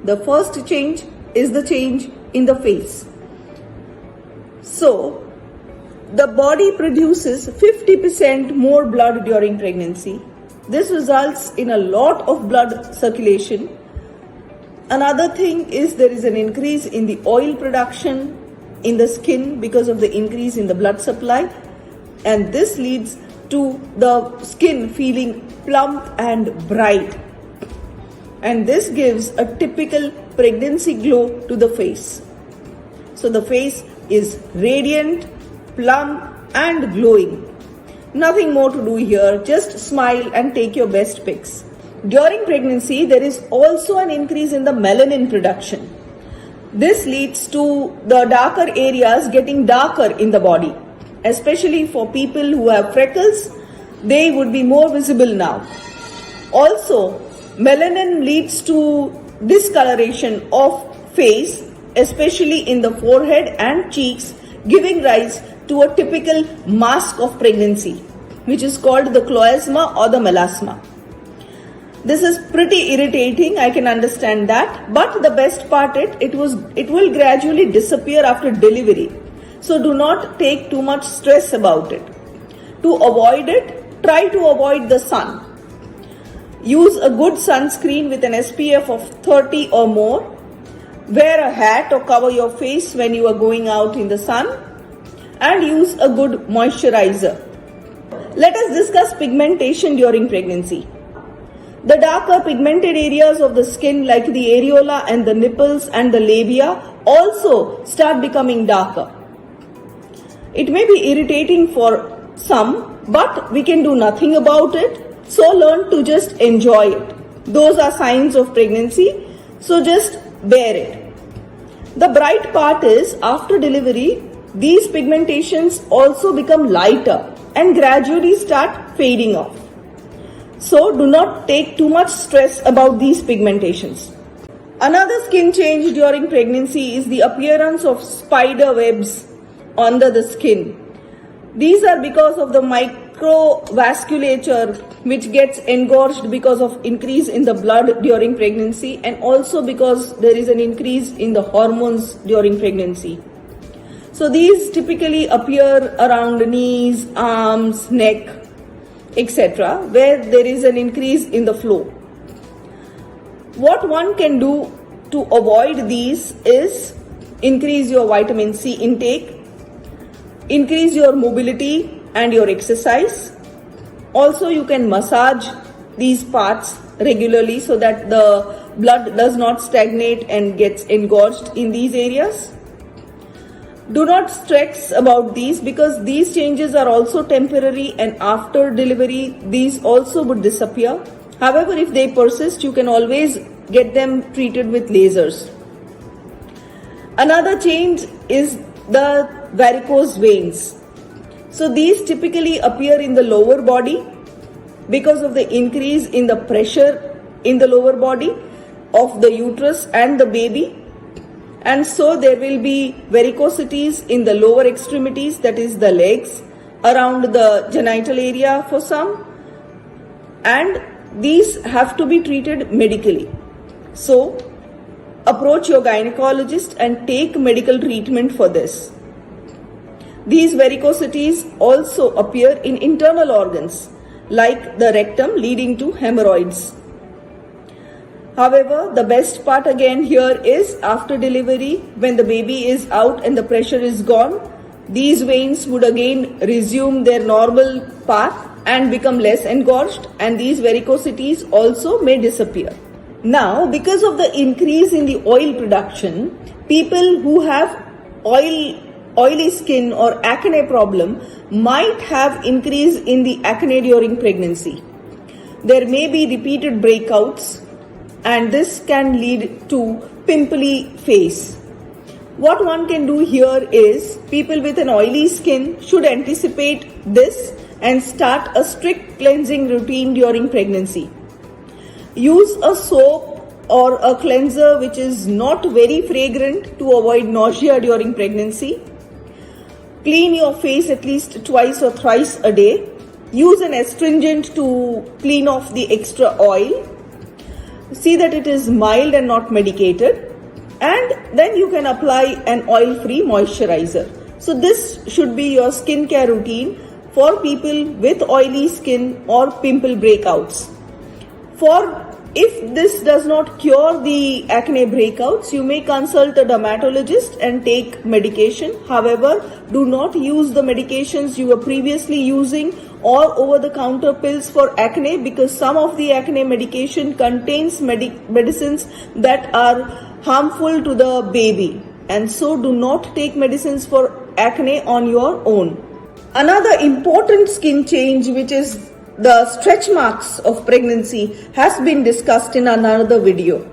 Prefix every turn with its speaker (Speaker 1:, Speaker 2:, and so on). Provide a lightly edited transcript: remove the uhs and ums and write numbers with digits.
Speaker 1: The first change is the change in the face. So, the body produces 50% more blood during pregnancy. This results in a lot of blood circulation. Another thing is there is an increase in the oil production in the skin because of the increase in the blood supply, and this leads to the skin feeling plump and bright, and this gives a typical pregnancy glow to the face. So the face is radiant, plump and glowing. Nothing more to do here, just smile and take your best pics. During pregnancy, there is also an increase in the melanin production. This leads to the darker areas getting darker in the body. Especially for people who have freckles, they would be more visible now. Also, melanin leads to discoloration of face, especially in the forehead and cheeks, giving rise to a typical mask of pregnancy, which is called the melasma or the melasma. This is pretty irritating, I can understand that, but the best part it will gradually disappear after delivery. So do not take too much stress about it. To avoid it, try to avoid the sun. Use a good sunscreen with an SPF of 30 or more. Wear a hat or cover your face when you are going out in the sun, and use a good moisturizer. Let us discuss pigmentation during pregnancy. The darker pigmented areas of the skin like the areola and the nipples and the labia also start becoming darker. It may be irritating for some, but we can do nothing about it. So learn to just enjoy it. Those are signs of pregnancy, so just bear it. The bright part is after delivery, these pigmentations also become lighter and gradually start fading off. So do not take too much stress about these pigmentations. Another skin change during pregnancy is the appearance of spider webs under the skin. These are because of the microvasculature which gets engorged because of increase in the blood during pregnancy, and also because there is an increase in the hormones during pregnancy. So these typically appear around the knees, arms, neck, etc., where there is an increase in the flow. What one can do to avoid these is increase your vitamin C intake, increase your mobility and your exercise. Also, you can massage these parts regularly so that the blood does not stagnate and gets engorged in these areas. Do not stress about these because these changes are also temporary, and after delivery these also would disappear. However, if they persist, you can always get them treated with lasers. Another change is the varicose veins. So these typically appear in the lower body because of the increase in the pressure in the lower body of the uterus and the baby. And so there will be varicosities in the lower extremities, that is the legs, around the genital area for some, and these have to be treated medically. So approach your gynecologist and take medical treatment for this. These varicosities also appear in internal organs like the rectum, leading to hemorrhoids. However, the best part again here is after delivery, when the baby is out and the pressure is gone, these veins would again resume their normal path and become less engorged, and these varicosities also may disappear. Now, because of the increase in the oil production, people who have oily skin or acne problem might have increase in the acne during pregnancy. There may be repeated breakouts, and this can lead to pimply face. What one can do here is people with an oily skin should anticipate this and start a strict cleansing routine during pregnancy. Use a soap or a cleanser which is not very fragrant to avoid nausea during pregnancy. Clean your face at least twice or thrice a day. Use an astringent to clean off the extra oil. See that it is mild and not medicated. And then you can apply an oil-free moisturizer. So this should be your skincare routine for people with oily skin or pimple breakouts. If this does not cure the acne breakouts, you may consult a dermatologist and take medication. However, do not use the medications you were previously using or over-the-counter pills for acne, because some of the acne medication contains medicines that are harmful to the baby. And so do not take medicines for acne on your own. Another important skin change, which is the stretch marks of pregnancy, has been discussed in another video.